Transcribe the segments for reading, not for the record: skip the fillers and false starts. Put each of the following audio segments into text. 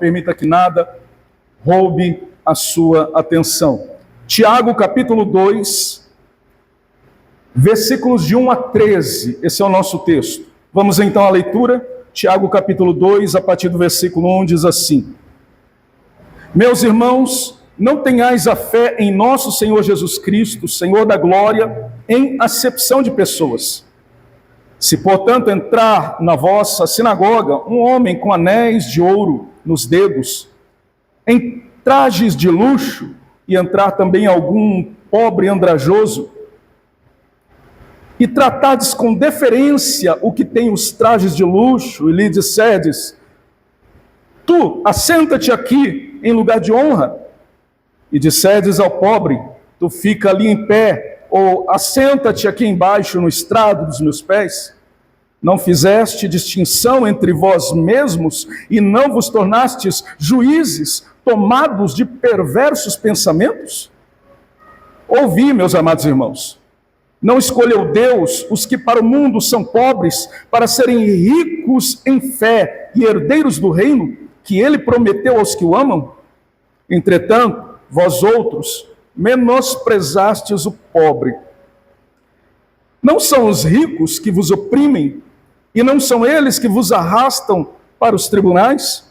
permita que nada roube a sua atenção. Tiago, capítulo 2, versículos de 1 a 13, esse é o nosso texto. Vamos então à leitura. Tiago, capítulo 2, a partir do versículo 1, diz assim: Meus irmãos, não tenhais a fé em nosso Senhor Jesus Cristo, Senhor da glória, em acepção de pessoas. Se, portanto, entrar na vossa sinagoga um homem com anéis de ouro nos dedos, em trajes de luxo, e entrar também algum pobre andrajoso, e tratardes com deferência o que tem os trajes de luxo, e lhe disserdes: Tu, assenta-te aqui em lugar de honra, e disserdes ao pobre: Tu fica ali em pé, ou assenta-te aqui embaixo no estrado dos meus pés. Não fizeste distinção entre vós mesmos e não vos tornastes juízes tomados de perversos pensamentos? Ouvi, meus amados irmãos, não escolheu Deus os que para o mundo são pobres, para serem ricos em fé e herdeiros do reino que ele prometeu aos que o amam? Entretanto, vós outros menosprezastes o pobre. Não são os ricos que vos oprimem, e não são eles que vos arrastam para os tribunais?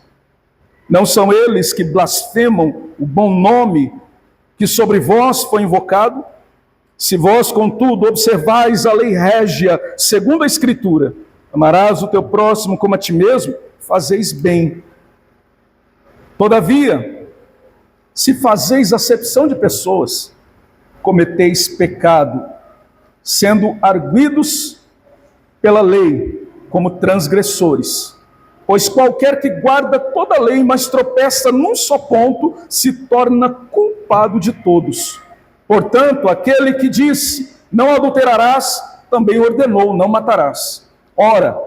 Não são eles que blasfemam o bom nome que sobre vós foi invocado? Se vós, contudo, observais a lei régia, segundo a Escritura, amarás o teu próximo como a ti mesmo, fazeis bem. Todavia, se fazeis acepção de pessoas, cometeis pecado, sendo arguidos pela lei como transgressores. Pois qualquer que guarda toda a lei, mas tropeça num só ponto, se torna culpado de todos. Portanto, aquele que disse, não adulterarás, também ordenou, não matarás. Ora,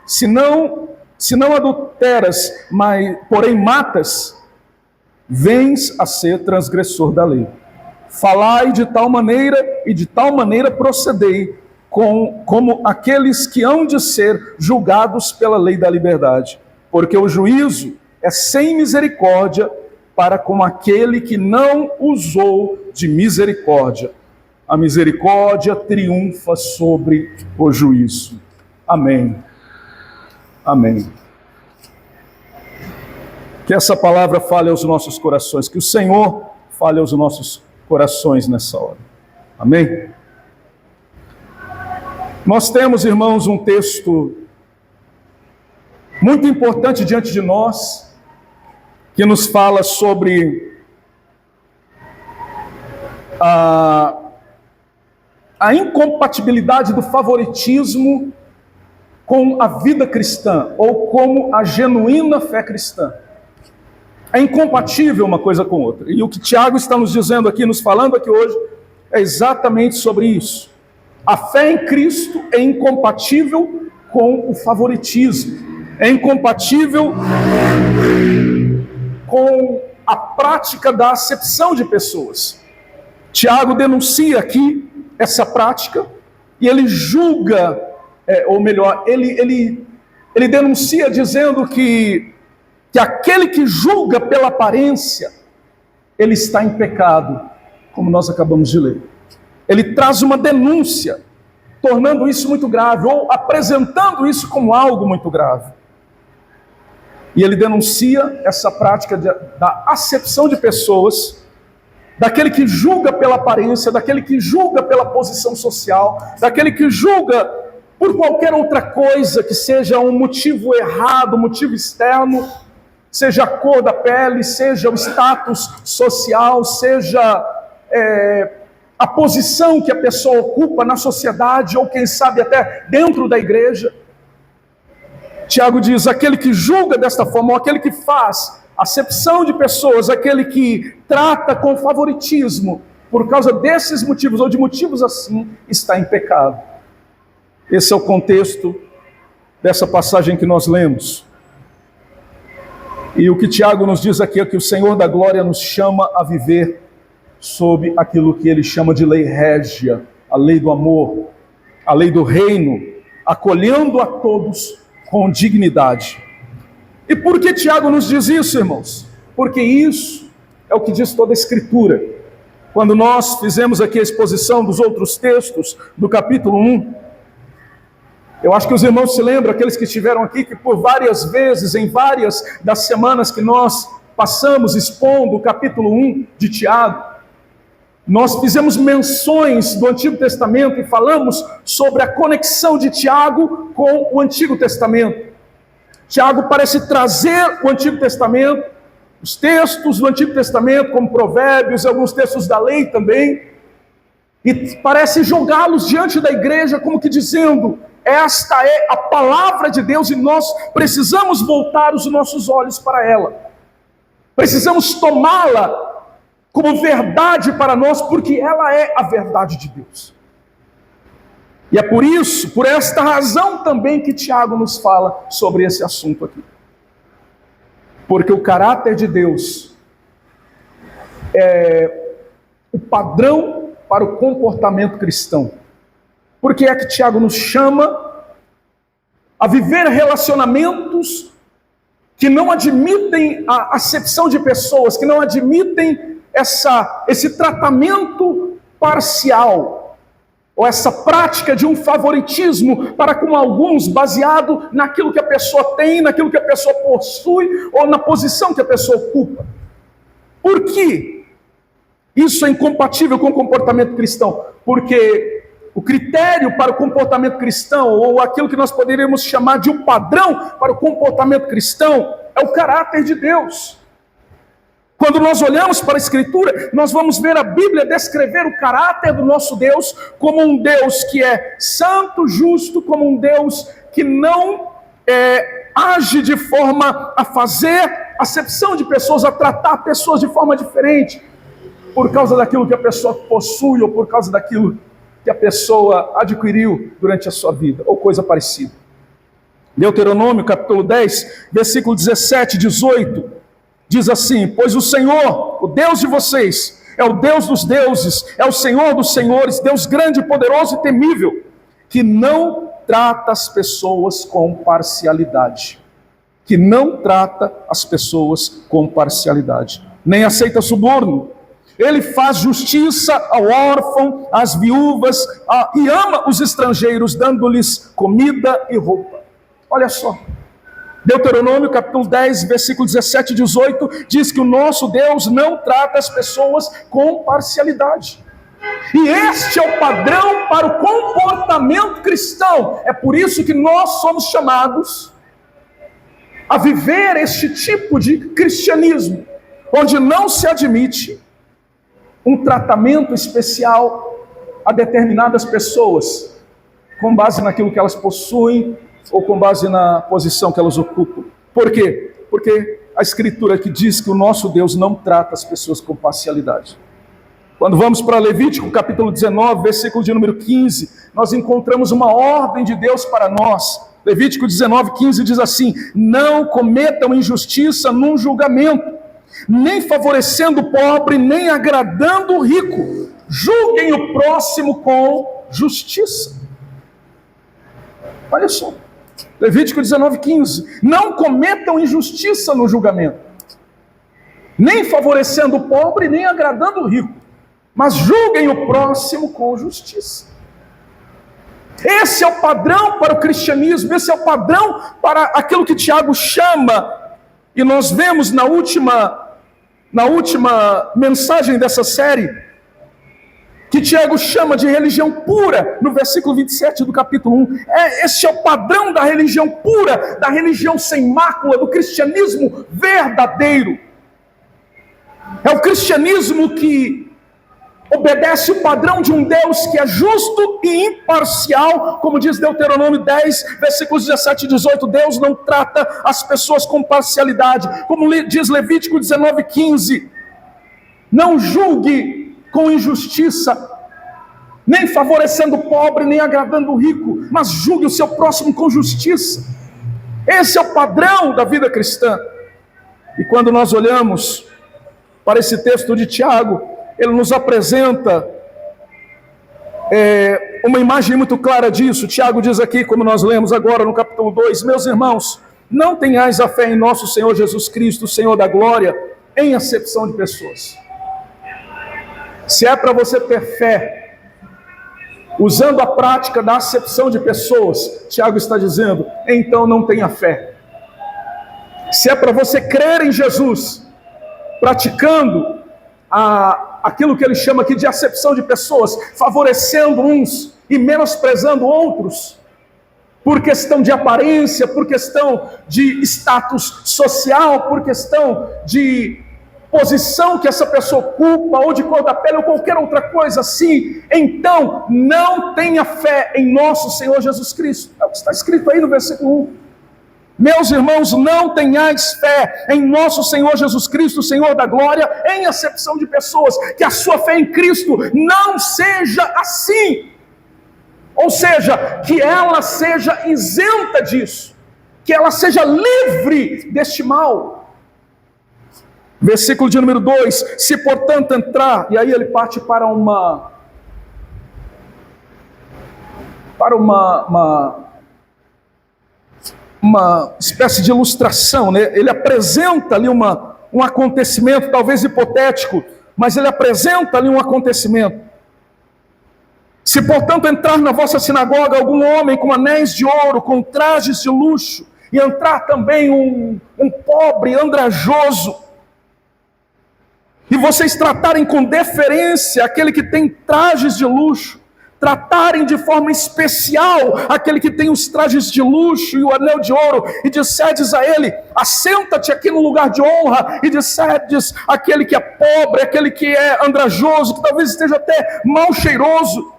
se não adulteras, porém matas, vens a ser transgressor da lei. Falai de tal maneira e de tal maneira procedei, como aqueles que hão de ser julgados pela lei da liberdade. Porque o juízo é sem misericórdia para com aquele que não usou de misericórdia. A misericórdia triunfa sobre o juízo. Amém. Amém. Que essa palavra fale aos nossos corações, que o Senhor fale aos nossos corações nessa hora. Amém? Nós temos, irmãos, um texto muito importante diante de nós, que nos fala sobre a incompatibilidade do favoritismo com a vida cristã, ou como a genuína fé cristã. É incompatível uma coisa com outra. E o que Tiago está nos dizendo aqui, nos falando aqui hoje, é exatamente sobre isso. A fé em Cristo é incompatível com o favoritismo. É incompatível com a prática da acepção de pessoas. Tiago denuncia aqui essa prática e ele julga, ou melhor, ele denuncia dizendo que aquele que julga pela aparência, ele está em pecado, como nós acabamos de ler. Ele traz uma denúncia, tornando isso muito grave, ou apresentando isso como algo muito grave. E ele denuncia essa prática da acepção de pessoas, daquele que julga pela aparência, daquele que julga pela posição social, daquele que julga por qualquer outra coisa que seja um motivo errado, um motivo externo, seja a cor da pele, seja o status social, seja a posição que a pessoa ocupa na sociedade, ou quem sabe até dentro da igreja. Tiago diz, aquele que julga desta forma, ou aquele que faz acepção de pessoas, aquele que trata com favoritismo, por causa desses motivos, ou de motivos assim, está em pecado. Esse é o contexto dessa passagem que nós lemos. E o que Tiago nos diz aqui é que o Senhor da glória nos chama a viver sob aquilo que ele chama de lei régia, a lei do amor, a lei do reino, acolhendo a todos com dignidade. E por que Tiago nos diz isso, irmãos? Porque isso é o que diz toda a Escritura. Quando nós fizemos aqui a exposição dos outros textos do capítulo 1, eu acho que os irmãos se lembram, aqueles que estiveram aqui, que por várias vezes, em várias das semanas que nós passamos expondo o capítulo 1 de Tiago, nós fizemos menções do Antigo Testamento e falamos sobre a conexão de Tiago com o Antigo Testamento. Tiago parece trazer o Antigo Testamento, os textos do Antigo Testamento, como Provérbios, alguns textos da lei também, e parece jogá-los diante da igreja como que dizendo: esta é a palavra de Deus e nós precisamos voltar os nossos olhos para ela. Precisamos tomá-la como verdade para nós, porque ela é a verdade de Deus. E é por isso, por esta razão também que Tiago nos fala sobre esse assunto aqui. Porque o caráter de Deus é o padrão para o comportamento cristão. Por que é que Tiago nos chama a viver relacionamentos que não admitem a acepção de pessoas, que não admitem esse tratamento parcial, ou essa prática de um favoritismo para com alguns, baseado naquilo que a pessoa tem, naquilo que a pessoa possui, ou na posição que a pessoa ocupa. Por que isso é incompatível com o comportamento cristão? Porque o critério para o comportamento cristão, ou aquilo que nós poderíamos chamar de um padrão para o comportamento cristão, é o caráter de Deus. Quando nós olhamos para a Escritura, nós vamos ver a Bíblia descrever o caráter do nosso Deus como um Deus que é santo, justo, como um Deus que não age de forma a fazer acepção de pessoas, a tratar pessoas de forma diferente, por causa daquilo que a pessoa possui, ou por causa daquilo que a pessoa adquiriu durante a sua vida, ou coisa parecida. Deuteronômio, capítulo 10, versículo 17 e 18, diz assim: pois o Senhor, o Deus de vocês, é o Deus dos deuses, é o Senhor dos senhores, Deus grande, poderoso e temível, que não trata as pessoas com parcialidade. Que não trata as pessoas com parcialidade. Nem aceita suborno. Ele faz justiça ao órfão, às viúvas, e ama os estrangeiros, dando-lhes comida e roupa. Olha só. Deuteronômio capítulo 10, versículo 17 e 18, diz que o nosso Deus não trata as pessoas com parcialidade. E este é o padrão para o comportamento cristão. É por isso que nós somos chamados a viver este tipo de cristianismo, onde não se admite um tratamento especial a determinadas pessoas, com base naquilo que elas possuem, ou com base na posição que elas ocupam. Por quê? Porque a Escritura aqui diz que o nosso Deus não trata as pessoas com parcialidade. Quando vamos para Levítico, capítulo 19, versículo de número 15, nós encontramos uma ordem de Deus para nós. Levítico 19, 15 diz assim: não cometam injustiça num julgamento, nem favorecendo o pobre, nem agradando o rico. Julguem o próximo com justiça. Olha só. Levítico 19, 15. Não cometam injustiça no julgamento, nem favorecendo o pobre, nem agradando o rico, mas julguem o próximo com justiça. Esse é o padrão para o cristianismo, esse é o padrão para aquilo que Tiago chama, e nós vemos na última mensagem dessa série, que Tiago chama de religião pura, no versículo 27 do capítulo 1. Esse é o padrão da religião pura, da religião sem mácula, do cristianismo verdadeiro. É o cristianismo que obedece o padrão de um Deus que é justo e imparcial, como diz Deuteronômio 10, versículos 17 e 18, Deus não trata as pessoas com parcialidade, como diz Levítico 19, 15, não julgue com injustiça, nem favorecendo o pobre, nem agradando o rico, mas julgue o seu próximo com justiça. Esse é o padrão da vida cristã. E quando nós olhamos para esse texto de Tiago, ele nos apresenta uma imagem muito clara disso. Tiago diz aqui, como nós lemos agora no capítulo 2, meus irmãos, não tenhais a fé em nosso Senhor Jesus Cristo, Senhor da glória, em acepção de pessoas. Se é para você ter fé, usando a prática da acepção de pessoas, Tiago está dizendo, então não tenha fé. Se é para você crer em Jesus, praticando aquilo que ele chama aqui de acepção de pessoas, favorecendo uns e menosprezando outros, por questão de aparência, por questão de status social, por questão de posição que essa pessoa ocupa, ou de cor da pele, ou qualquer outra coisa assim, então não tenha fé em nosso Senhor Jesus Cristo. É o que está escrito aí no versículo 1. Meus irmãos, não tenhais fé em nosso Senhor Jesus Cristo, Senhor da glória, em acepção de pessoas, que a sua fé em Cristo não seja assim. Ou seja, que ela seja isenta disso, que ela seja livre deste mal. Versículo de número 2, se portanto entrar, e aí ele parte para uma espécie de ilustração, né? Ele apresenta ali um acontecimento, talvez hipotético, mas ele apresenta ali um acontecimento. Se, portanto, entrar na vossa sinagoga algum homem com anéis de ouro, com trajes de luxo, e entrar também um pobre andrajoso, e vocês tratarem com deferência aquele que tem trajes de luxo, tratarem de forma especial aquele que tem os trajes de luxo e o anel de ouro, e disserdes a ele, assenta-te aqui no lugar de honra, e disserdes aquele que é pobre, aquele que é andrajoso, que talvez esteja até mal cheiroso,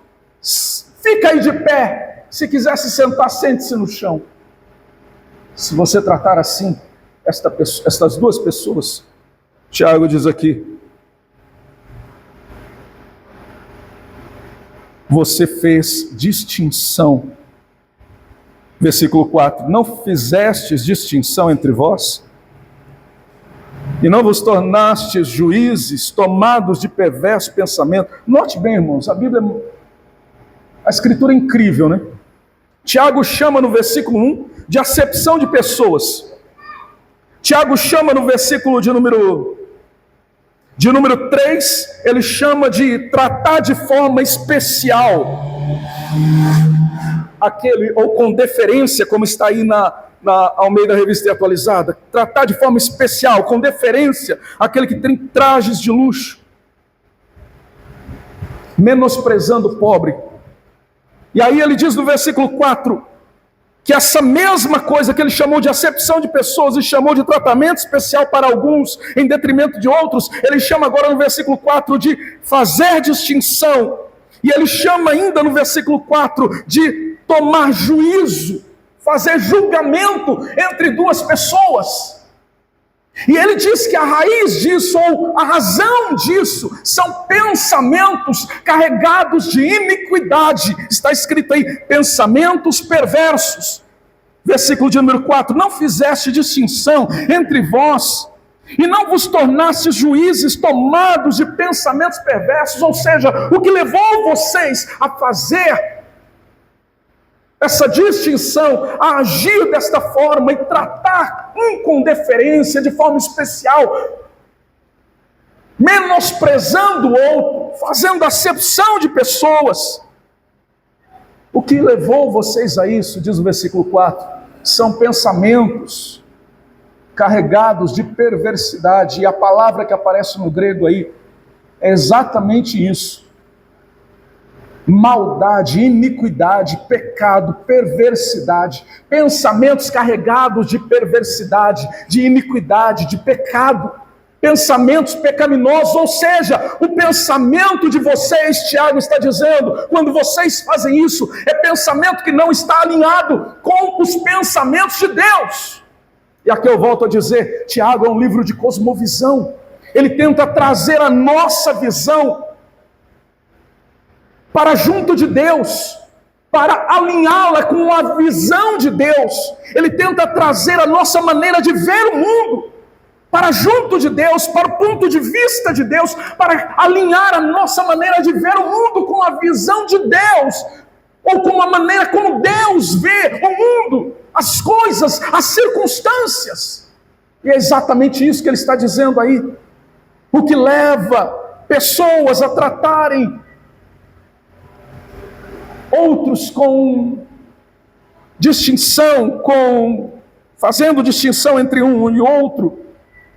fica aí de pé, se quiser se sentar, sente-se no chão. Se você tratar assim estas duas pessoas, Tiago diz aqui, você fez distinção. Versículo 4, não fizestes distinção entre vós? E não vos tornastes juízes tomados de perverso pensamento? Note bem, irmãos, a escritura é incrível, né? Tiago chama no versículo 1 de acepção de pessoas. Tiago chama no versículo de número 3, ele chama de tratar de forma especial aquele, ou com deferência, como está aí na Almeida Revista e Atualizada, tratar de forma especial, com deferência, aquele que tem trajes de luxo, menosprezando o pobre. E aí ele diz no versículo 4, que essa mesma coisa que ele chamou de acepção de pessoas e chamou de tratamento especial para alguns em detrimento de outros, ele chama agora no versículo 4 de fazer distinção, e ele chama ainda no versículo 4 de tomar juízo, fazer julgamento entre duas pessoas. E ele diz que a raiz disso, ou a razão disso, são pensamentos carregados de iniquidade. Está escrito aí, pensamentos perversos. Versículo de número 4, não fizeste distinção entre vós, e não vos tornastes juízes tomados de pensamentos perversos. Ou seja, o que levou vocês a fazer essa distinção, a agir desta forma e tratar um com deferência, de forma especial, menosprezando o outro, fazendo acepção de pessoas. O que levou vocês a isso, diz o versículo 4, são pensamentos carregados de perversidade, e a palavra que aparece no grego aí é exatamente isso. Maldade, iniquidade, pecado, perversidade, pensamentos carregados de perversidade, de iniquidade, de pecado, pensamentos pecaminosos. Ou seja, o pensamento de vocês, Tiago está dizendo, quando vocês fazem isso, é pensamento que não está alinhado com os pensamentos de Deus. E aqui eu volto a dizer, Tiago é um livro de cosmovisão, ele tenta trazer a nossa visão para junto de Deus, para alinhá-la com a visão de Deus. Ele tenta trazer a nossa maneira de ver o mundo para junto de Deus, para o ponto de vista de Deus, para alinhar a nossa maneira de ver o mundo com a visão de Deus, ou com a maneira como Deus vê o mundo, as coisas, as circunstâncias. E é exatamente isso que ele está dizendo aí. O que leva pessoas a tratarem outros com distinção, fazendo distinção entre um e outro,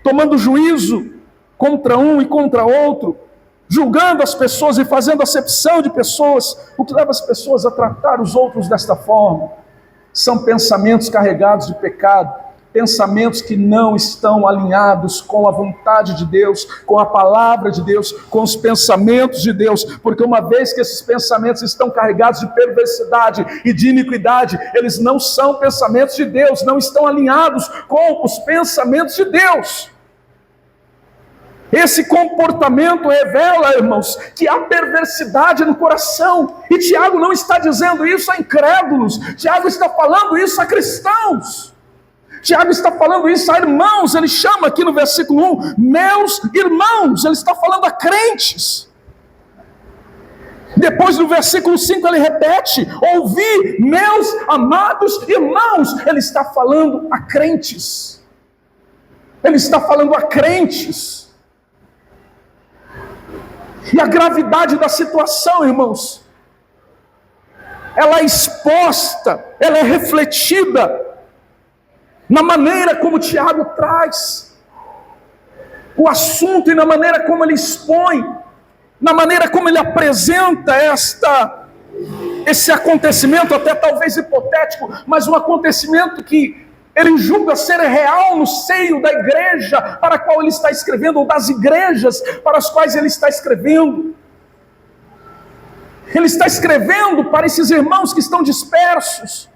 tomando juízo contra um e contra outro, julgando as pessoas e fazendo acepção de pessoas. O que leva as pessoas a tratar os outros desta forma são pensamentos carregados de pecado, pensamentos que não estão alinhados com a vontade de Deus, com a palavra de Deus, com os pensamentos de Deus, porque uma vez que esses pensamentos estão carregados de perversidade e de iniquidade, eles não são pensamentos de Deus, não estão alinhados com os pensamentos de Deus. Esse comportamento revela, irmãos, que há perversidade no coração, e Tiago não está dizendo isso a incrédulos, Tiago está falando isso a cristãos. Tiago está falando isso a irmãos, ele chama aqui no versículo 1, meus irmãos, ele está falando a crentes. Depois no versículo 5 ele repete, ouvi, meus amados irmãos, ele está falando a crentes. Ele está falando a crentes. E a gravidade da situação, irmãos, ela é exposta, ela é refletida na maneira como Tiago traz o assunto e na maneira como ele expõe, na maneira como ele apresenta esse acontecimento, até talvez hipotético, mas um acontecimento que ele julga ser real no seio da igreja para a qual ele está escrevendo, ou das igrejas para as quais ele está escrevendo. Ele está escrevendo para esses irmãos que estão dispersos.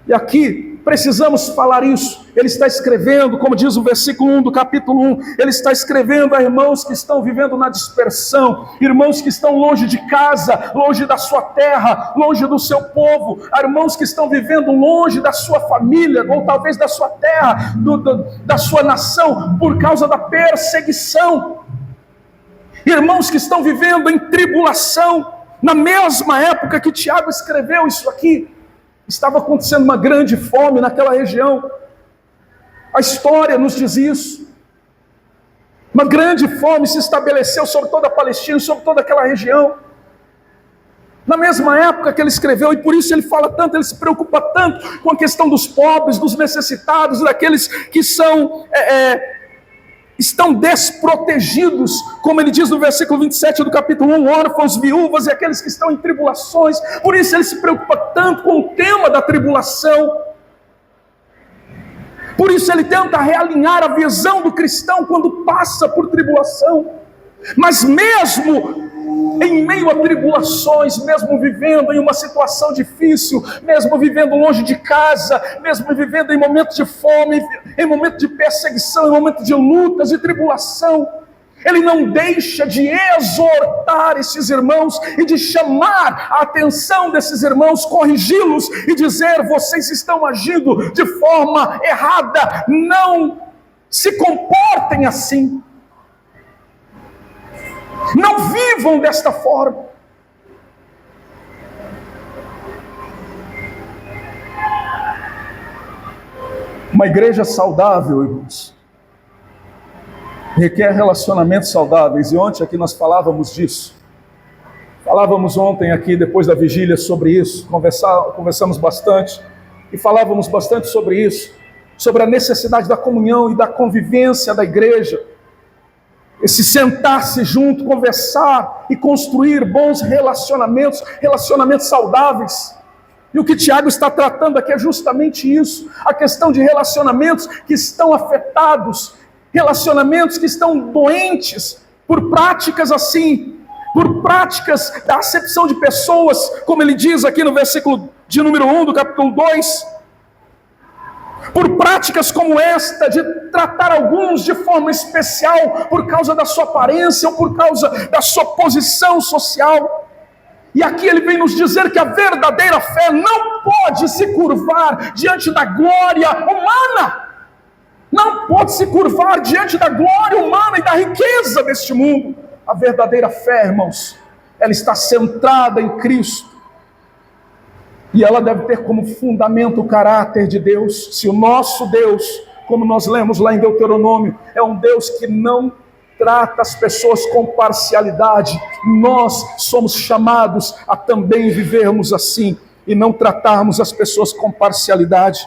E aqui precisamos falar isso. Ele está escrevendo, como diz o versículo 1 do capítulo 1, ele está escrevendo a irmãos que estão vivendo na dispersão, irmãos que estão longe de casa, longe da sua terra, longe do seu povo, irmãos que estão vivendo longe da sua família, ou talvez da sua terra, da sua nação, por causa da perseguição. Irmãos que estão vivendo em tribulação. Na mesma época que Tiago escreveu isso aqui, estava acontecendo uma grande fome naquela região. A história nos diz isso. Uma grande fome se estabeleceu sobre toda a Palestina, sobre toda aquela região. Na mesma época que ele escreveu, e por isso ele fala tanto, ele se preocupa tanto com a questão dos pobres, dos necessitados, daqueles que estão desprotegidos, como ele diz no versículo 27 do capítulo 1, órfãos, viúvas e aqueles que estão em tribulações. Por isso ele se preocupa tanto com o tema da tribulação. Por isso ele tenta realinhar a visão do cristão quando passa por tribulação. Mas mesmo em meio a tribulações, mesmo vivendo em uma situação difícil, mesmo vivendo longe de casa, mesmo vivendo em momentos de fome, em momentos de perseguição, em momentos de lutas e tribulação, ele não deixa de exortar esses irmãos e de chamar a atenção desses irmãos, corrigi-los e dizer: vocês estão agindo de forma errada, não se comportem assim. Não vivam desta forma. Uma igreja saudável, irmãos, requer relacionamentos saudáveis. E ontem aqui nós falávamos disso. Falávamos ontem aqui, depois da vigília, sobre isso. Conversamos bastante. E falávamos bastante sobre isso. Sobre a necessidade da comunhão e da convivência da igreja. Esse sentar-se junto, conversar e construir bons relacionamentos, relacionamentos saudáveis. E o que Tiago está tratando aqui é justamente isso, a questão de relacionamentos que estão afetados, relacionamentos que estão doentes por práticas assim, por práticas da acepção de pessoas, como ele diz aqui no versículo de número 1 do capítulo 2, por práticas como esta, de tratar alguns de forma especial por causa da sua aparência ou por causa da sua posição social. E aqui ele vem nos dizer que a verdadeira fé não pode se curvar diante da glória humana, não pode se curvar diante da glória humana e da riqueza deste mundo. A verdadeira fé, irmãos, ela está centrada em Cristo. E ela deve ter como fundamento o caráter de Deus. Se o nosso Deus, como nós lemos lá em Deuteronômio, é um Deus que não trata as pessoas com parcialidade, nós somos chamados a também vivermos assim e não tratarmos as pessoas com parcialidade.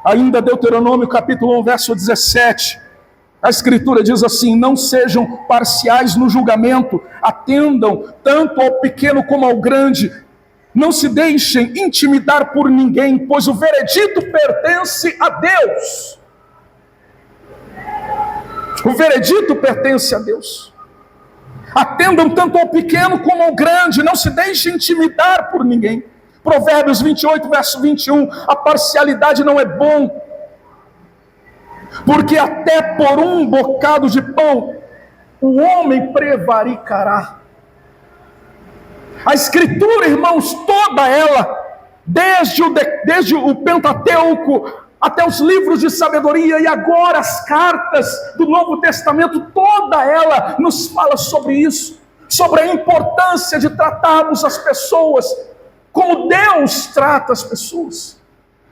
Ainda Deuteronômio capítulo 1, verso 17, a Escritura diz assim: não sejam parciais no julgamento, atendam tanto ao pequeno como ao grande, não se deixem intimidar por ninguém, pois o veredito pertence a Deus. O veredito pertence a Deus. Atendam tanto ao pequeno como ao grande, não se deixem intimidar por ninguém. Provérbios 28, verso 21, a parcialidade não é bom, porque até por um bocado de pão o homem prevaricará. A Escritura, irmãos, toda ela, desde o Pentateuco até os livros de sabedoria e agora as cartas do Novo Testamento, toda ela nos fala sobre isso, sobre a importância de tratarmos as pessoas como Deus trata as pessoas,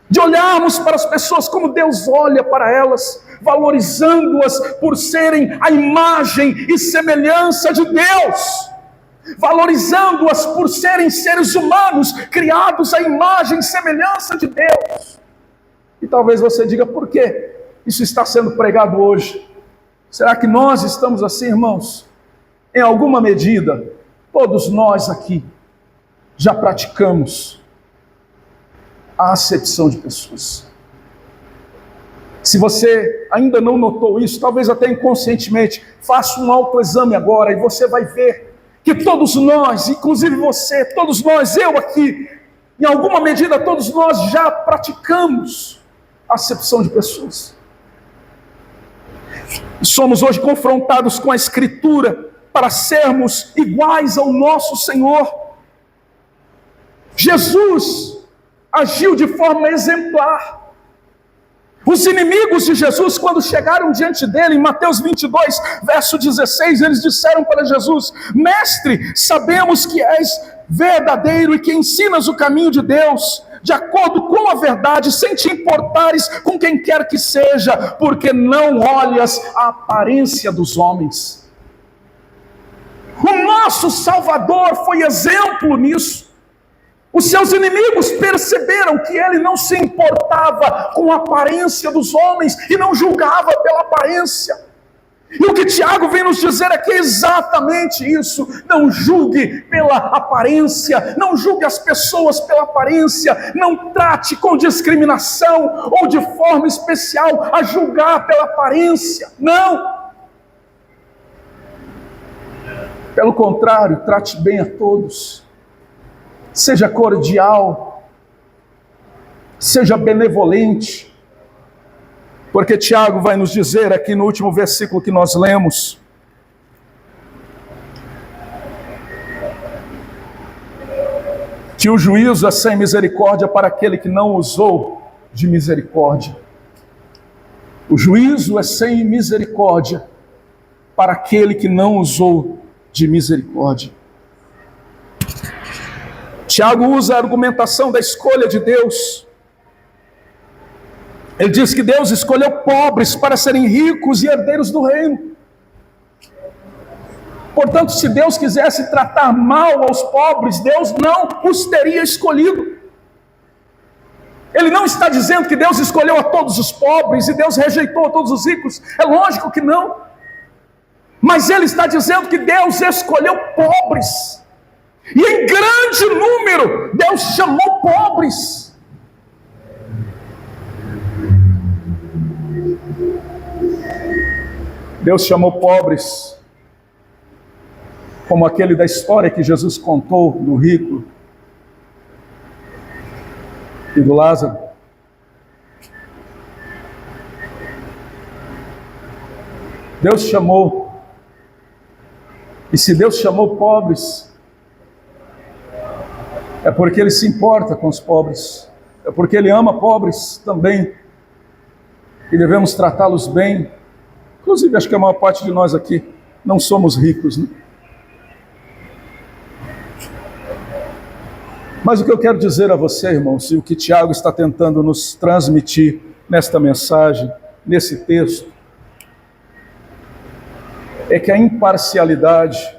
de olharmos para as pessoas como Deus olha para elas, valorizando-as por serem a imagem e semelhança de Deus, valorizando-as por serem seres humanos, criados à imagem e semelhança de Deus. E talvez você diga, por que isso está sendo pregado hoje? Será que nós estamos assim, irmãos? Em alguma medida, todos nós aqui já praticamos a acepção de pessoas. Se você ainda não notou isso, talvez até inconscientemente, faça um autoexame agora e você vai ver que todos nós, inclusive você, todos nós, eu aqui, em alguma medida todos nós já praticamos a acepção de pessoas. Somos hoje confrontados com a Escritura para sermos iguais ao nosso Senhor. Jesus agiu de forma exemplar. Os inimigos de Jesus, quando chegaram diante dele, em Mateus 22, verso 16, eles disseram para Jesus: Mestre, sabemos que és verdadeiro e que ensinas o caminho de Deus, de acordo com a verdade, sem te importares com quem quer que seja, porque não olhas a aparência dos homens. O nosso Salvador foi exemplo nisso. Os seus inimigos perceberam que ele não se importava com a aparência dos homens e não julgava pela aparência. E o que Tiago vem nos dizer aqui é exatamente isso. Não julgue pela aparência, não julgue as pessoas pela aparência, não trate com discriminação ou de forma especial a julgar pela aparência. Não! Pelo contrário, trate bem a todos. Seja cordial, seja benevolente, porque Tiago vai nos dizer aqui no último versículo que nós lemos, que o juízo é sem misericórdia para aquele que não usou de misericórdia. O juízo é sem misericórdia para aquele que não usou de misericórdia. Tiago usa a argumentação da escolha de Deus. Ele diz que Deus escolheu pobres para serem ricos e herdeiros do reino. Portanto, se Deus quisesse tratar mal aos pobres, Deus não os teria escolhido. Ele não está dizendo que Deus escolheu a todos os pobres e Deus rejeitou a todos os ricos. É lógico que não. Mas ele está dizendo que Deus escolheu pobres. E em grande número, Deus chamou pobres. Deus chamou pobres, como aquele da história que Jesus contou do rico e do Lázaro. Deus chamou, e se Deus chamou pobres, é porque Ele se importa com os pobres, é porque Ele ama pobres também, e devemos tratá-los bem. Inclusive, acho que a maior parte de nós aqui não somos ricos, né? Mas o que eu quero dizer a você, irmãos, e o que Tiago está tentando nos transmitir nesta mensagem, nesse texto, é que a imparcialidade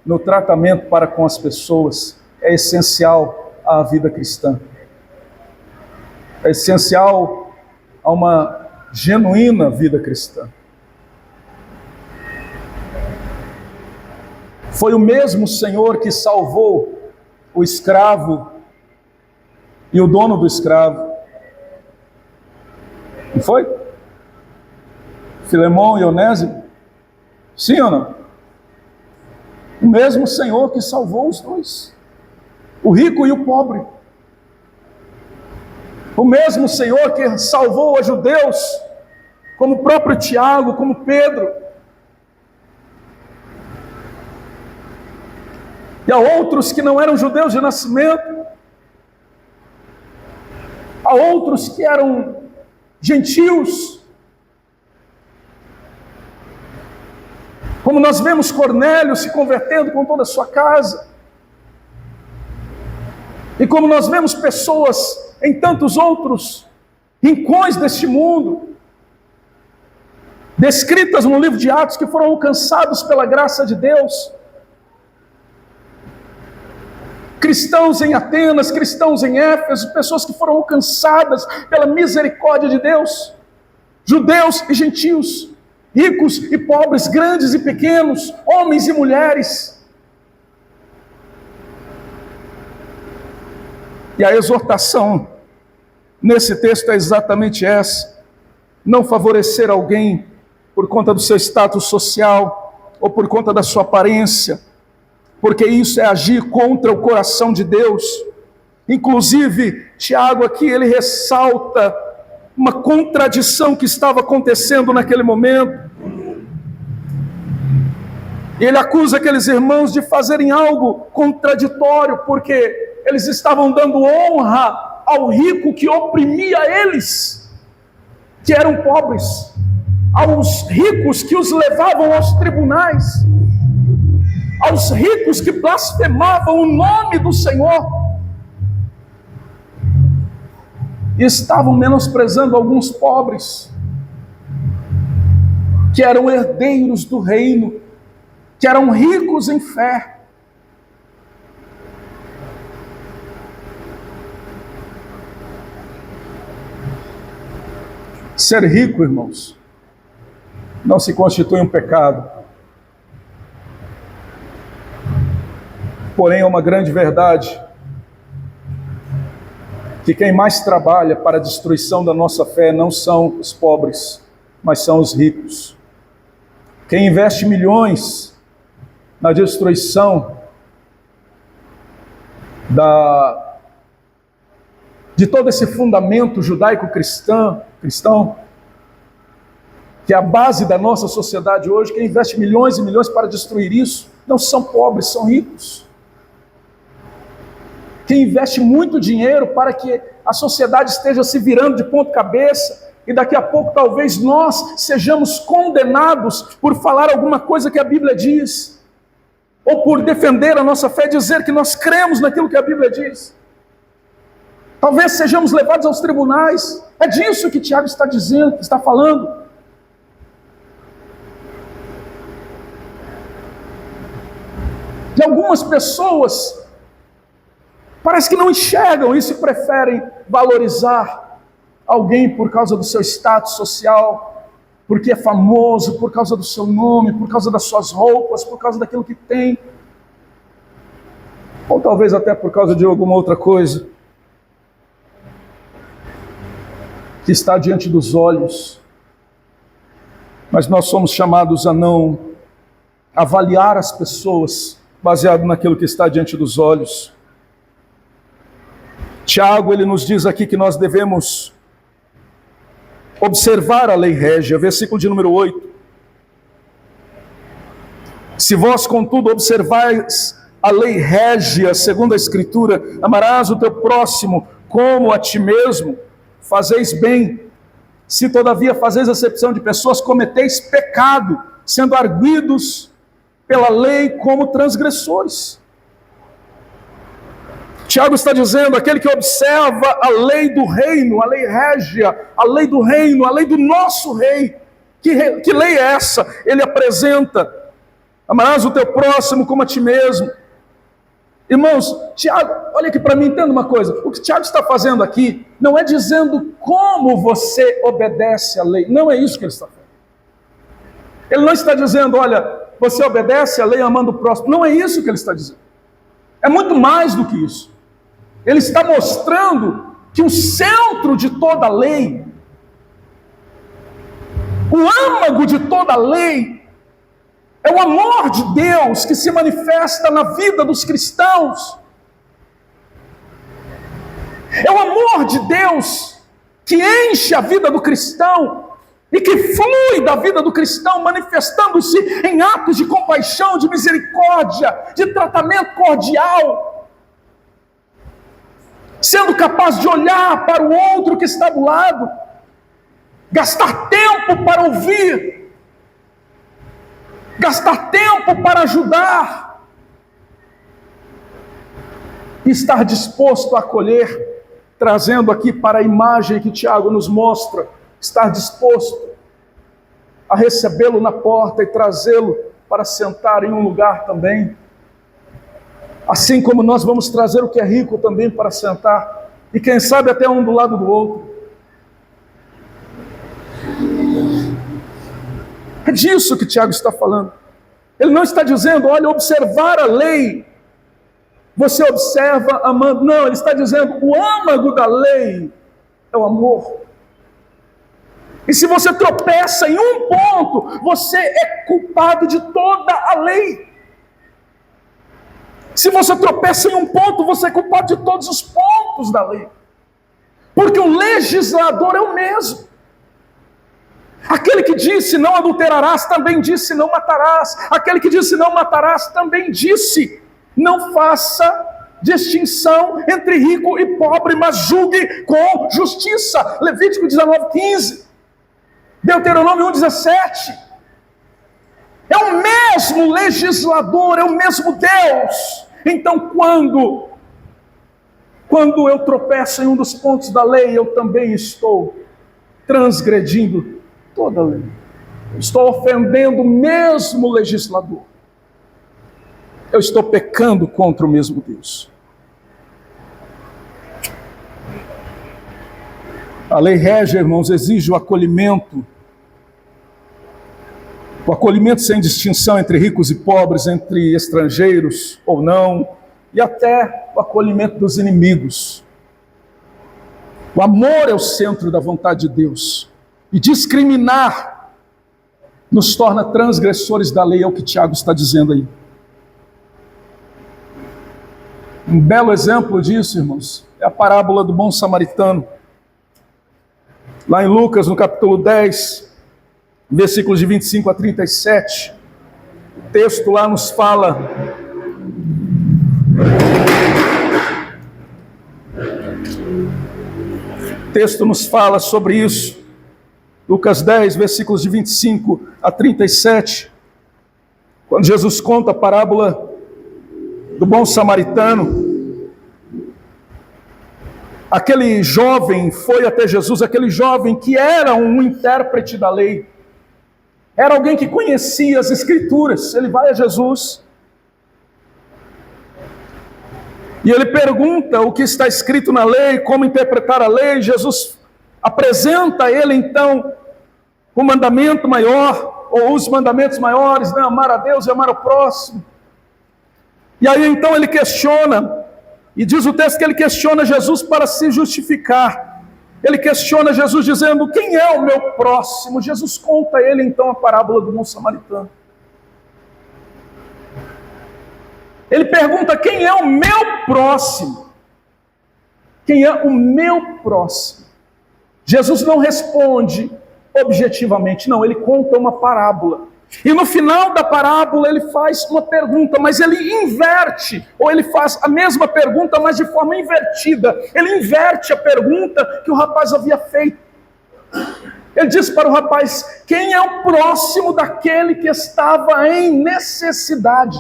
no tratamento para com as pessoas é essencial à vida cristã. É essencial a uma genuína vida cristã. Foi o mesmo Senhor que salvou o escravo e o dono do escravo. Não foi? Filemão e Onésimo? Sim ou não? O mesmo Senhor que salvou os dois, o rico e o pobre. O mesmo Senhor que salvou os judeus, como o próprio Tiago, como Pedro. E a outros que não eram judeus de nascimento, a outros que eram gentios, como nós vemos Cornélio se convertendo com toda a sua casa, e como nós vemos pessoas em tantos outros rincões deste mundo, descritas no livro de Atos, que foram alcançados pela graça de Deus. Cristãos em Atenas, cristãos em Éfeso, pessoas que foram alcançadas pela misericórdia de Deus, judeus e gentios, ricos e pobres, grandes e pequenos, homens e mulheres. E a exortação nesse texto é exatamente essa: não favorecer alguém por conta do seu status social ou por conta da sua aparência, porque isso é agir contra o coração de Deus. Inclusive, Tiago aqui, ele ressalta uma contradição que estava acontecendo naquele momento. Ele acusa aqueles irmãos de fazerem algo contraditório, porque eles estavam dando honra ao rico que oprimia eles, que eram pobres, aos ricos que os levavam aos tribunais, aos ricos que blasfemavam o nome do Senhor, e estavam menosprezando alguns pobres, que eram herdeiros do reino, que eram ricos em fé. Ser rico, irmãos, não se constitui um pecado. Porém, é uma grande verdade que quem mais trabalha para a destruição da nossa fé não são os pobres, mas são os ricos. Quem investe milhões na destruição de todo esse fundamento judaico-cristão, que é a base da nossa sociedade hoje, quem investe milhões e milhões para destruir isso, não são pobres, são ricos. Quem investe muito dinheiro para que a sociedade esteja se virando de ponta cabeça, e daqui a pouco talvez nós sejamos condenados por falar alguma coisa que a Bíblia diz, ou por defender a nossa fé, dizer que nós cremos naquilo que a Bíblia diz. Talvez sejamos levados aos tribunais. É disso que Tiago está dizendo, está falando. E algumas pessoas parece que não enxergam isso e preferem valorizar alguém por causa do seu status social, porque é famoso, por causa do seu nome, por causa das suas roupas, por causa daquilo que tem, ou talvez até por causa de alguma outra coisa que está diante dos olhos. Mas nós somos chamados a não avaliar as pessoas baseado naquilo que está diante dos olhos. Tiago, ele nos diz aqui que nós devemos observar a lei régia, versículo de número 8. Se vós, contudo, observais a lei régia, segundo a Escritura, amarás o teu próximo como a ti mesmo, fazeis bem. Se todavia fazeis acepção de pessoas, cometeis pecado, sendo arguidos pela lei como transgressores. Tiago está dizendo, aquele que observa a lei do reino, a lei régia, a lei do reino, a lei do nosso rei. Que lei é essa? Ele apresenta: amarás o teu próximo como a ti mesmo. Irmãos, Tiago, olha aqui para mim, entenda uma coisa. O que Tiago está fazendo aqui não é dizendo como você obedece à lei. Não é isso que ele está fazendo. Ele não está dizendo, olha, você obedece à lei amando o próximo. Não é isso que ele está dizendo. É muito mais do que isso. Ele está mostrando que o centro de toda a lei, o âmago de toda a lei, é o amor de Deus que se manifesta na vida dos cristãos. É o amor de Deus que enche a vida do cristão e que flui da vida do cristão, manifestando-se em atos de compaixão, de misericórdia, de tratamento cordial, sendo capaz de olhar para o outro que está do lado, gastar tempo para ouvir, gastar tempo para ajudar, e estar disposto a acolher, trazendo aqui para a imagem que Tiago nos mostra, estar disposto a recebê-lo na porta e trazê-lo para sentar em um lugar também. Assim como nós vamos trazer o que é rico também para sentar, e quem sabe até um do lado do outro. É disso que Tiago está falando. Ele não está dizendo, olha, observar a lei, você observa amando. Não, ele está dizendo, o âmago da lei é o amor. E se você tropeça em um ponto, você é culpado de toda a lei. Se você tropeça em um ponto, você é culpado de todos os pontos da lei. Porque o legislador é o mesmo. Aquele que disse não adulterarás, também disse não matarás. Aquele que disse não matarás, também disse não faça distinção entre rico e pobre, mas julgue com justiça. Levítico 19:15. Deuteronômio 1:17. É o mesmo legislador, é o mesmo Deus. Então quando eu tropeço em um dos pontos da lei, eu também estou transgredindo toda a lei. Eu estou ofendendo o mesmo legislador. Eu estou pecando contra o mesmo Deus. A lei régia, irmãos, exige o acolhimento sem distinção entre ricos e pobres, entre estrangeiros ou não, e até o acolhimento dos inimigos. O amor é o centro da vontade de Deus. E discriminar nos torna transgressores da lei, é o que Tiago está dizendo aí. Um belo exemplo disso, irmãos, é a parábola do bom samaritano. Lá em Lucas, no capítulo 10, versículos de 25 a 37, o texto lá nos fala: sobre isso. Lucas 10, versículos de 25 a 37, quando Jesus conta a parábola do bom samaritano. Aquele jovem foi até Jesus, aquele jovem que era um intérprete da lei, era alguém que conhecia as Escrituras. Ele vai a Jesus e ele pergunta o que está escrito na lei, como interpretar a lei. Jesus apresenta a ele então o mandamento maior, ou os mandamentos maiores, né? Amar a Deus e amar o próximo. E aí então ele questiona, e diz o texto que ele questiona Jesus para se justificar. Ele questiona Jesus dizendo: quem é o meu próximo? Jesus conta a ele então a parábola do bom samaritano. Ele pergunta: quem é o meu próximo? Quem é o meu próximo? Jesus não responde objetivamente, não, ele conta uma parábola. E no final da parábola ele faz uma pergunta, mas ele inverte, ou ele faz a mesma pergunta, mas de forma invertida. Ele inverte a pergunta que o rapaz havia feito. Ele diz para o rapaz: quem é o próximo daquele que estava em necessidade?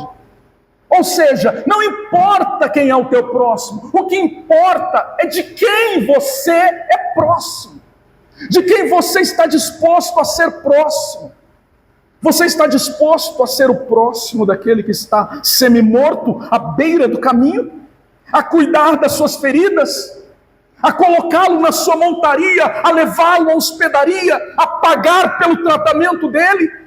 Ou seja, não importa quem é o teu próximo, o que importa é de quem você é próximo, de quem você está disposto a ser próximo. Você está disposto a ser o próximo daquele que está semi-morto à beira do caminho, a cuidar das suas feridas, a colocá-lo na sua montaria, a levá-lo à hospedaria, a pagar pelo tratamento dele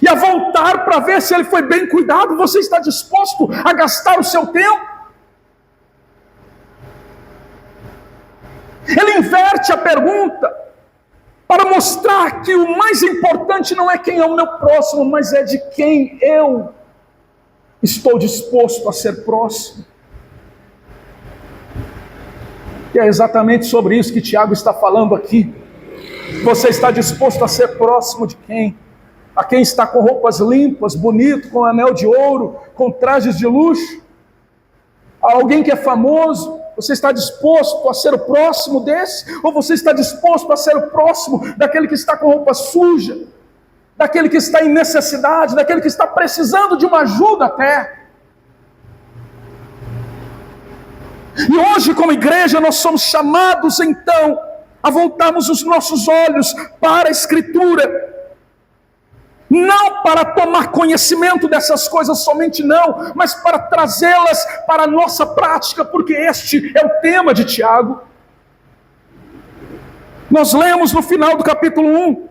e a voltar para ver se ele foi bem cuidado? Você está disposto a gastar o seu tempo? Ele inverte a pergunta para mostrar que o mais importante não é quem é o meu próximo, mas é de quem eu estou disposto a ser próximo. E é exatamente sobre isso que Tiago está falando aqui. Você está disposto a ser próximo de quem? A quem está com roupas limpas, bonito, com anel de ouro, com trajes de luxo? A alguém que é famoso? Você está disposto a ser o próximo desse? Ou você está disposto a ser o próximo daquele que está com roupa suja? Daquele que está em necessidade? Daquele que está precisando de uma ajuda até? E hoje, como igreja, nós somos chamados então a voltarmos os nossos olhos para a Escritura, não para tomar conhecimento dessas coisas somente não, mas para trazê-las para a nossa prática, porque este é o tema de Tiago. Nós lemos no final do capítulo 1,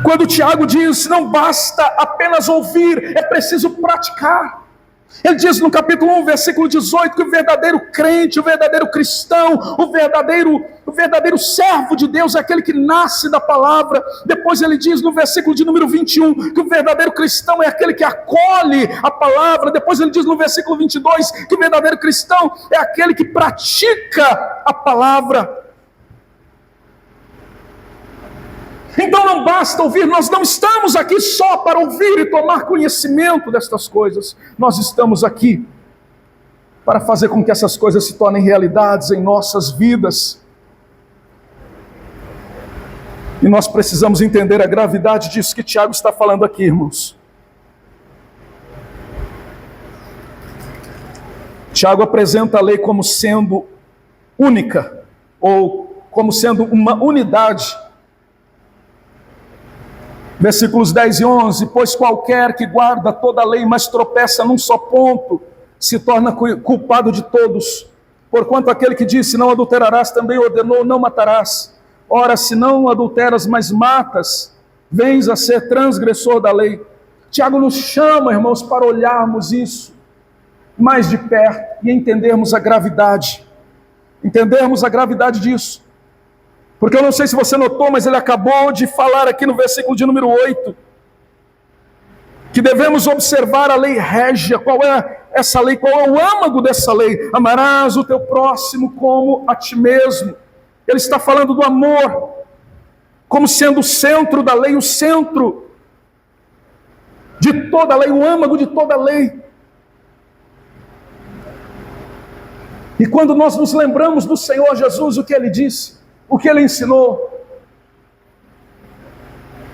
quando Tiago diz: não basta apenas ouvir, é preciso praticar. Ele diz no capítulo 1, versículo 18, que o verdadeiro crente, o verdadeiro cristão, o verdadeiro servo de Deus é aquele que nasce da palavra. Depois ele diz no versículo de número 21, que o verdadeiro cristão é aquele que acolhe a palavra. Depois ele diz no versículo 22, que o verdadeiro cristão é aquele que pratica a palavra. Então não basta ouvir, nós não estamos aqui só para ouvir e tomar conhecimento destas coisas. Nós estamos aqui para fazer com que essas coisas se tornem realidades em nossas vidas. E nós precisamos entender a gravidade disso que Tiago está falando aqui, irmãos. Tiago apresenta a lei como sendo única, ou como sendo uma unidade. Versículos 10 e 11, pois qualquer que guarda toda a lei, mas tropeça num só ponto, se torna culpado de todos. Porquanto aquele que disse, não adulterarás, também ordenou, não matarás. Ora, se não adulteras, mas matas, vens a ser transgressor da lei. Tiago nos chama, irmãos, para olharmos isso mais de perto e entendermos a gravidade. Entendermos a gravidade disso. Porque eu não sei se você notou, mas ele acabou de falar aqui no versículo de número 8, que devemos observar a lei régia. Qual é essa lei? Qual é o âmago dessa lei? Amarás o teu próximo como a ti mesmo. Ele está falando do amor, como sendo o centro da lei, o centro de toda a lei, o âmago de toda a lei. E quando nós nos lembramos do Senhor Jesus, o que Ele disse? O que Ele ensinou?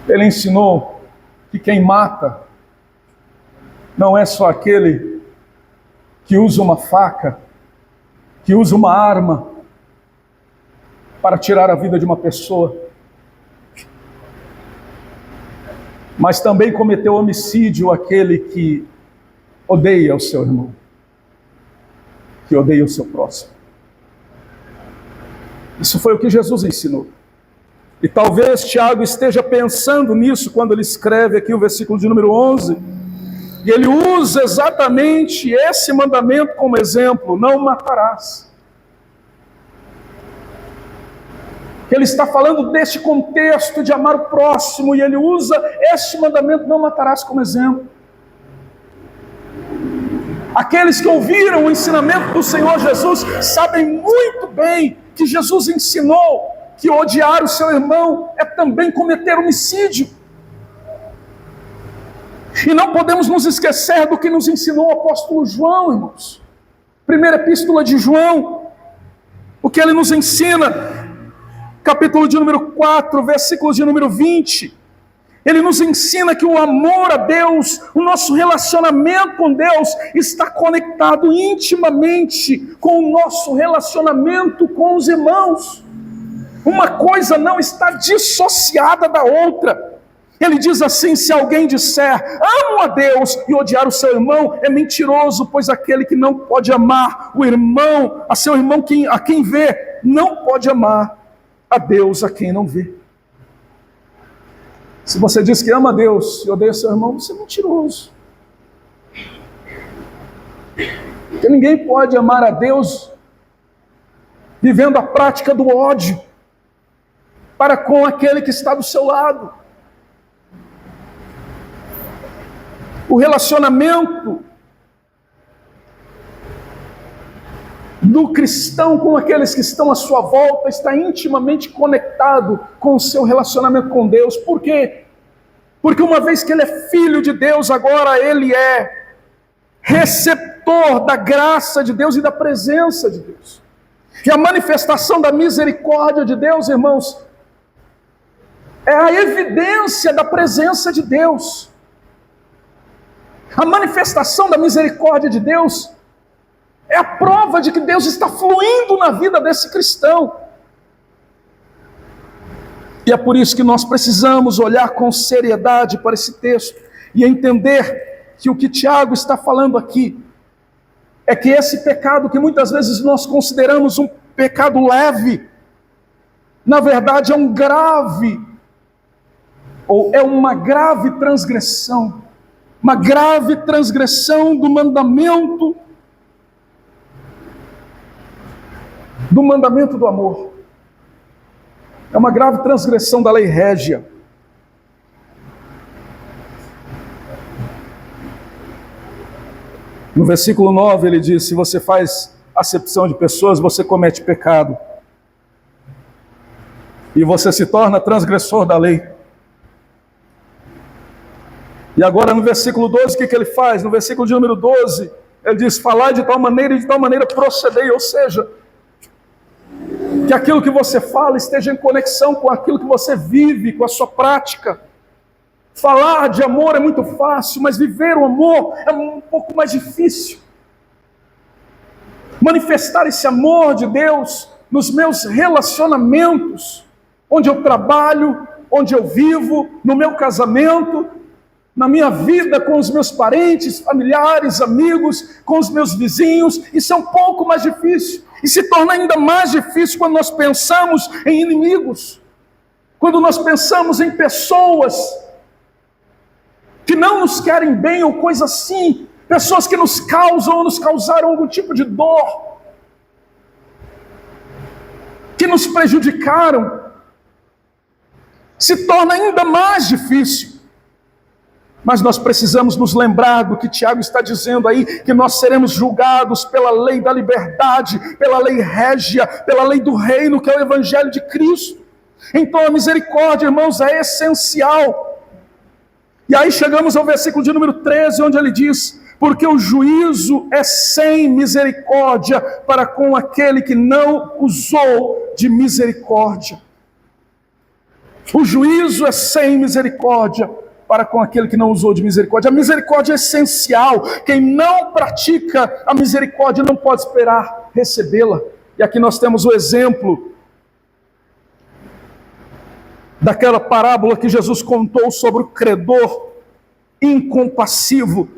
Ele ensinou que quem mata não é só aquele que usa uma faca, que usa uma arma para tirar a vida de uma pessoa, mas também cometeu homicídio aquele que odeia o seu irmão, que odeia o seu próximo. Isso foi o que Jesus ensinou. E talvez Tiago esteja pensando nisso quando ele escreve aqui o versículo de número 11. E ele usa exatamente esse mandamento como exemplo: não matarás. Ele está falando deste contexto de amar o próximo, e ele usa este mandamento, não matarás, como exemplo. Aqueles que ouviram o ensinamento do Senhor Jesus sabem muito bem que Jesus ensinou que odiar o seu irmão é também cometer homicídio. E não podemos nos esquecer do que nos ensinou o apóstolo João, irmãos. Primeira epístola de João, o que ele nos ensina, capítulo de número 4, versículos de número 20. Ele nos ensina que o amor a Deus, o nosso relacionamento com Deus, está conectado intimamente com o nosso relacionamento com os irmãos. Uma coisa não está dissociada da outra. Ele diz assim: se alguém disser, amo a Deus, e odiar o seu irmão, é mentiroso, pois aquele que não pode amar o irmão, a seu irmão a quem vê, não pode amar a Deus a quem não vê. Se você diz que ama a Deus e odeia seu irmão, você é mentiroso. Porque ninguém pode amar a Deus vivendo a prática do ódio para com aquele que está do seu lado. O relacionamento do cristão com aqueles que estão à sua volta está intimamente conectado com o seu relacionamento com Deus. Por quê? Porque uma vez que ele é filho de Deus, agora ele é receptor da graça de Deus e da presença de Deus. E a manifestação da misericórdia de Deus, irmãos, é a evidência da presença de Deus. A manifestação da misericórdia de Deus é a prova de que Deus está fluindo na vida desse cristão. E é por isso que nós precisamos olhar com seriedade para esse texto e entender que o que Tiago está falando aqui é que esse pecado que muitas vezes nós consideramos um pecado leve, na verdade é um grave, ou é uma grave transgressão do mandamento do amor. É uma grave transgressão da lei régia. No versículo 9 ele diz: se você faz acepção de pessoas, você comete pecado. E você se torna transgressor da lei. E agora no versículo 12, o que ele faz? No versículo de número 12, ele diz: falar de tal maneira e de tal maneira proceder. Ou seja, que aquilo que você fala esteja em conexão com aquilo que você vive, com a sua prática. Falar de amor é muito fácil, mas viver o amor é um pouco mais difícil. Manifestar esse amor de Deus nos meus relacionamentos, onde eu trabalho, onde eu vivo, no meu casamento, na minha vida com os meus parentes, familiares, amigos, com os meus vizinhos, isso é um pouco mais difícil. E se torna ainda mais difícil quando nós pensamos em inimigos, quando nós pensamos em pessoas que não nos querem bem ou coisa assim, pessoas que nos causam ou nos causaram algum tipo de dor, que nos prejudicaram, se torna ainda mais difícil. Mas nós precisamos nos lembrar do que Tiago está dizendo aí, que nós seremos julgados pela lei da liberdade, pela lei régia, pela lei do reino, que é o evangelho de Cristo. Então a misericórdia, irmãos, é essencial. E aí chegamos ao versículo de número 13, onde ele diz: porque o juízo é sem misericórdia para com aquele que não usou de misericórdia. O juízo é sem misericórdia para com aquele que não usou de misericórdia. A misericórdia é essencial. Quem não pratica a misericórdia não pode esperar recebê-la. E aqui nós temos o exemplo daquela parábola que Jesus contou sobre o credor incompassivo.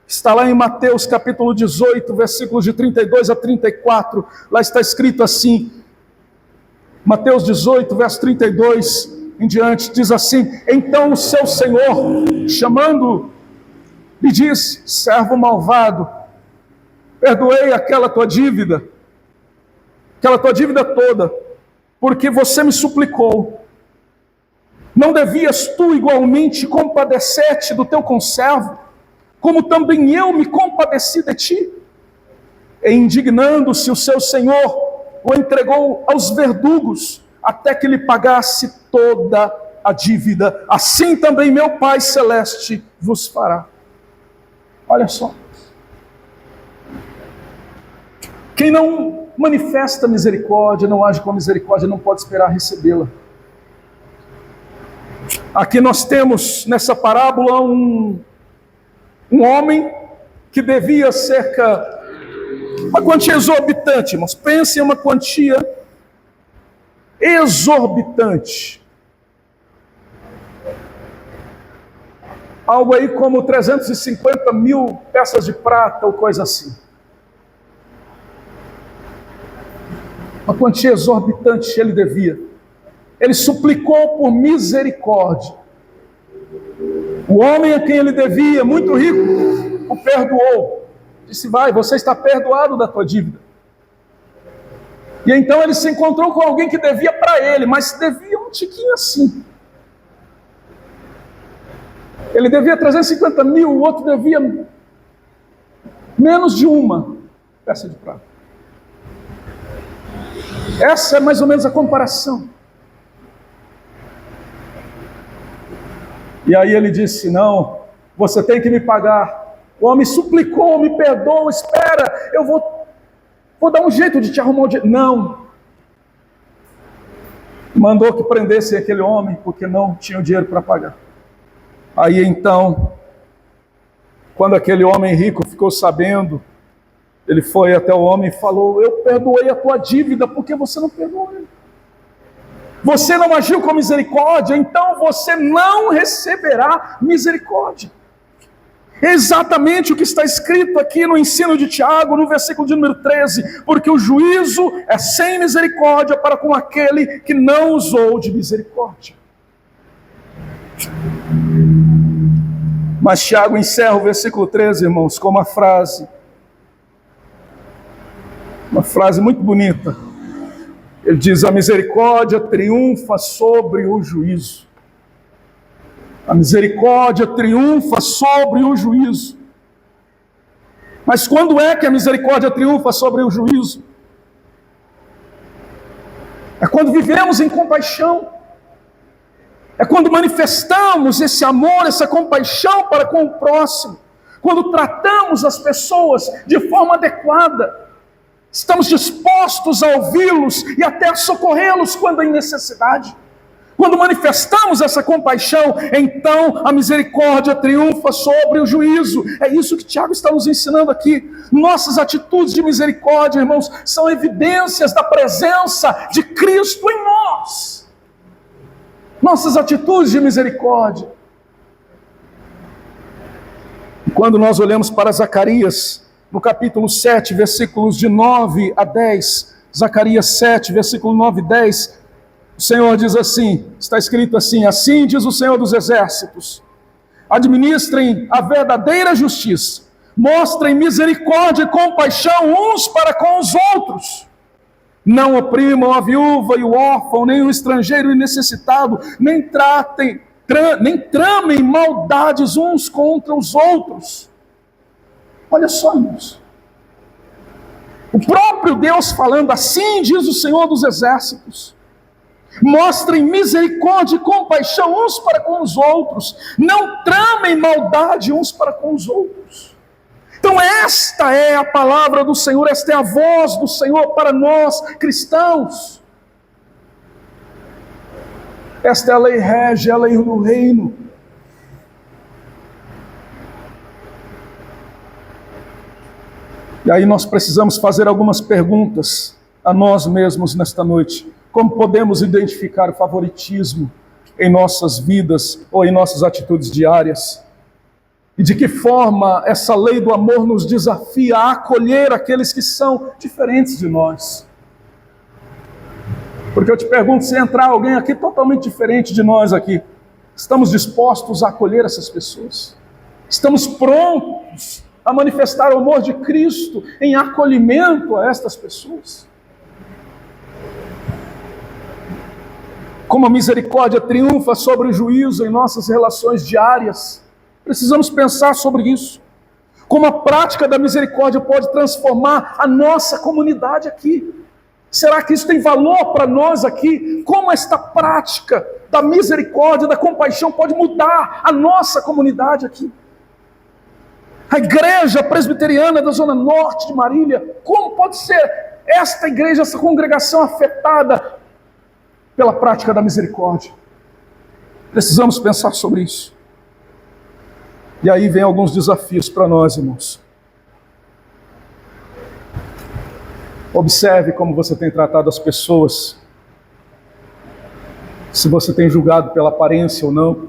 Está lá em Mateus capítulo 18, versículos de 32 a 34. Lá está escrito assim, Mateus 18, verso 32 em diante, diz assim: então o seu senhor, chamando-o, lhe diz: servo malvado, perdoei aquela tua dívida toda, porque você me suplicou. Não devias tu igualmente compadecer-te do teu conservo, como também eu me compadeci de ti? E indignando-se o seu senhor, o entregou aos verdugos, até que lhe pagasse toda a dívida. Assim também meu Pai Celeste vos fará. Olha só. Quem não manifesta misericórdia, não age com misericórdia, não pode esperar recebê-la. Aqui nós temos nessa parábola um homem que devia uma quantia exorbitante, irmãos. Pense em uma quantia exorbitante. Algo aí como 350 mil peças de prata ou coisa assim. Uma quantia exorbitante ele devia. Ele suplicou por misericórdia. O homem a quem ele devia, muito rico, o perdoou. Disse: vai, você está perdoado da tua dívida. E então ele se encontrou com alguém que devia para ele, mas devia um tiquinho assim. Ele devia 350 mil, o outro devia menos de uma peça de prata. Essa é mais ou menos a comparação. E aí ele disse: não, você tem que me pagar. O homem suplicou: me perdoa, espera, eu vou dar um jeito de te arrumar o dinheiro. Não. Mandou que prendessem aquele homem, porque não tinha o dinheiro para pagar. Aí então, quando aquele homem rico ficou sabendo, ele foi até o homem e falou: eu perdoei a tua dívida, porque você não perdoou ele. Você não agiu com misericórdia, então você não receberá misericórdia. É exatamente o que está escrito aqui no ensino de Tiago, no versículo de número 13, porque o juízo é sem misericórdia para com aquele que não usou de misericórdia. Mas Tiago encerra o versículo 13, irmãos, com uma frase muito bonita. Ele diz: a misericórdia triunfa sobre o juízo. A misericórdia triunfa sobre o juízo. Mas quando é que a misericórdia triunfa sobre o juízo? É quando vivemos em compaixão. É quando manifestamos esse amor, essa compaixão para com o próximo. Quando tratamos as pessoas de forma adequada. Estamos dispostos a ouvi-los e até a socorrê-los quando há necessidade. Quando manifestamos essa compaixão, então a misericórdia triunfa sobre o juízo. É isso que Tiago está nos ensinando aqui. Nossas atitudes de misericórdia, irmãos, são evidências da presença de Cristo em nós. Nossas atitudes de misericórdia. E quando nós olhamos para Zacarias, no capítulo 7, versículos de 9 a 10, Zacarias 7, versículo 9 e 10, o Senhor diz assim, está escrito assim: assim diz o Senhor dos Exércitos, administrem a verdadeira justiça, mostrem misericórdia e compaixão uns para com os outros, não oprimam a viúva e o órfão, nem o estrangeiro e necessitado, nem tramem maldades uns contra os outros. Olha só, irmãos. O próprio Deus falando: assim diz o Senhor dos Exércitos. Mostrem misericórdia e compaixão uns para com os outros. Não tramem maldade uns para com os outros. Então esta é a palavra do Senhor, esta é a voz do Senhor para nós cristãos. Esta é a lei régia, a lei do reino. E aí nós precisamos fazer algumas perguntas a nós mesmos nesta noite. Como podemos identificar o favoritismo em nossas vidas ou em nossas atitudes diárias? E de que forma essa lei do amor nos desafia a acolher aqueles que são diferentes de nós? Porque eu te pergunto, se entrar alguém aqui totalmente diferente de nós aqui, estamos dispostos a acolher essas pessoas? Estamos prontos a manifestar o amor de Cristo em acolhimento a estas pessoas? Como a misericórdia triunfa sobre o juízo em nossas relações diárias, precisamos pensar sobre isso. Como a prática da misericórdia pode transformar a nossa comunidade aqui. Será que isso tem valor para nós aqui? Como esta prática da misericórdia, da compaixão pode mudar a nossa comunidade aqui? A igreja presbiteriana da Zona Norte de Marília, como pode ser esta igreja, essa congregação afetada pela prática da misericórdia? Precisamos pensar sobre isso. E aí vem alguns desafios para nós, irmãos. Observe como você tem tratado as pessoas. Se você tem julgado pela aparência ou não.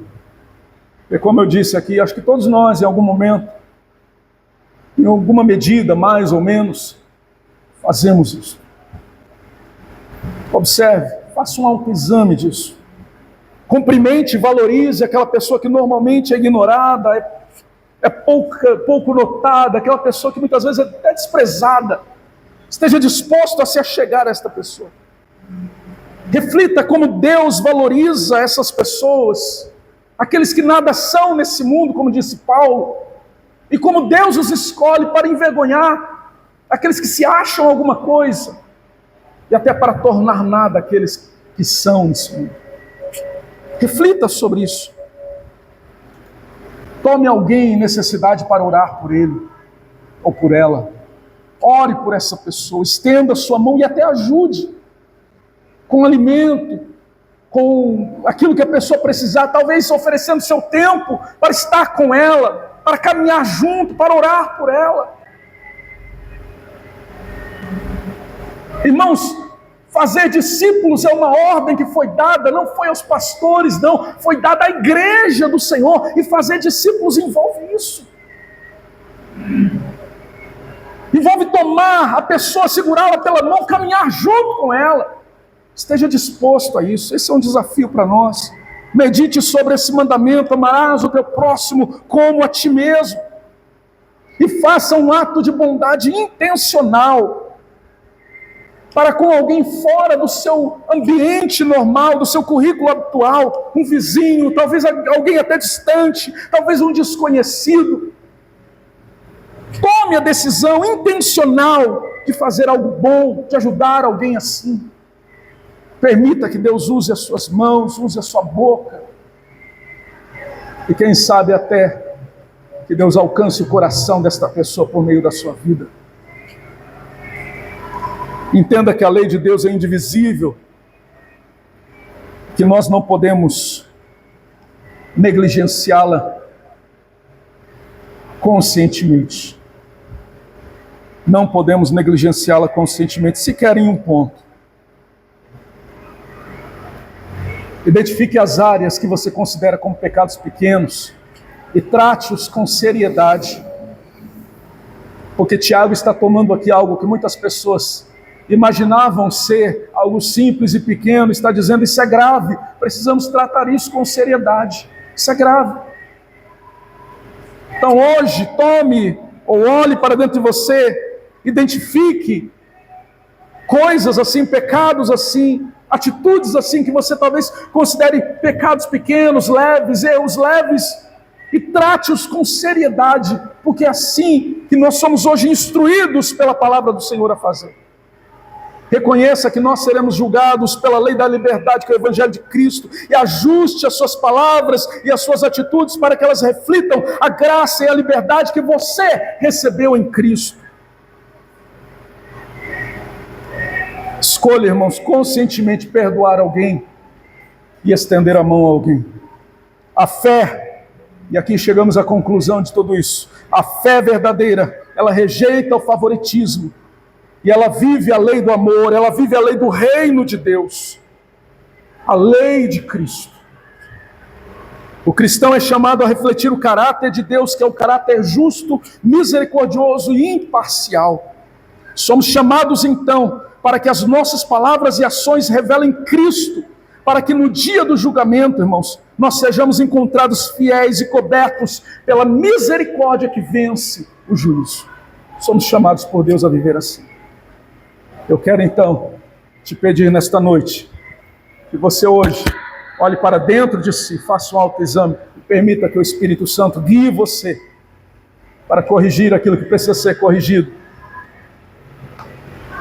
E como eu disse aqui, acho que todos nós, em algum momento, em alguma medida, mais ou menos, fazemos isso. Observe, faça um autoexame disso. Cumprimente e valorize aquela pessoa que normalmente é ignorada, é pouco notada, aquela pessoa que muitas vezes é até desprezada. Esteja disposto a se achegar a esta pessoa. Reflita como Deus valoriza essas pessoas, aqueles que nada são nesse mundo, como disse Paulo, e como Deus os escolhe para envergonhar aqueles que se acham alguma coisa, e até para tornar nada aqueles que são nesse mundo. Reflita sobre isso. Tome alguém em necessidade para orar por ele ou por ela. Ore por essa pessoa, estenda a sua mão e até ajude com alimento, com aquilo que a pessoa precisar, talvez oferecendo seu tempo para estar com ela, para caminhar junto, para orar por ela. Irmãos, fazer discípulos é uma ordem que foi dada, não foi aos pastores, não, foi dada à igreja do Senhor, e fazer discípulos envolve isso. Envolve tomar a pessoa, segurá-la pela mão, caminhar junto com ela. Esteja disposto a isso, esse é um desafio para nós. Medite sobre esse mandamento: amarás o teu próximo como a ti mesmo. E faça um ato de bondade intencional para com alguém fora do seu ambiente normal, do seu currículo habitual, um vizinho, talvez alguém até distante, talvez um desconhecido. Tome a decisão intencional de fazer algo bom, de ajudar alguém assim. Permita que Deus use as suas mãos, use a sua boca. E quem sabe até que Deus alcance o coração desta pessoa por meio da sua vida. Entenda que a lei de Deus é indivisível, que nós não podemos negligenciá-la conscientemente. Não podemos negligenciá-la conscientemente, sequer em um ponto. Identifique as áreas que você considera como pecados pequenos e trate-os com seriedade. Porque Tiago está tomando aqui algo que muitas pessoas imaginavam ser algo simples e pequeno, está dizendo: isso é grave, precisamos tratar isso com seriedade, isso é grave. Então hoje, tome ou olhe para dentro de você, identifique coisas assim, pecados assim, atitudes assim que você talvez considere pecados pequenos, leves, erros leves, e trate-os com seriedade, porque é assim que nós somos hoje instruídos pela palavra do Senhor a fazer. Reconheça que nós seremos julgados pela lei da liberdade, que é o Evangelho de Cristo, e ajuste as suas palavras e as suas atitudes para que elas reflitam a graça e a liberdade que você recebeu em Cristo. Escolha, irmãos, conscientemente perdoar alguém e estender a mão a alguém. A fé, e aqui chegamos à conclusão de tudo isso, a fé verdadeira, ela rejeita o favoritismo, e ela vive a lei do amor, ela vive a lei do reino de Deus, a lei de Cristo. O cristão é chamado a refletir o caráter de Deus, que é o caráter justo, misericordioso e imparcial. Somos chamados então para que as nossas palavras e ações revelem Cristo, para que no dia do julgamento, irmãos, nós sejamos encontrados fiéis e cobertos pela misericórdia que vence o juízo. Somos chamados por Deus a viver assim. Eu quero então te pedir nesta noite que você hoje olhe para dentro de si, faça um autoexame e permita que o Espírito Santo guie você para corrigir aquilo que precisa ser corrigido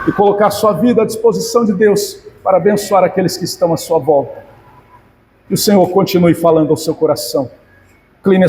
e colocar a sua vida à disposição de Deus para abençoar aqueles que estão à sua volta. Que o Senhor continue falando ao seu coração. Incline a sua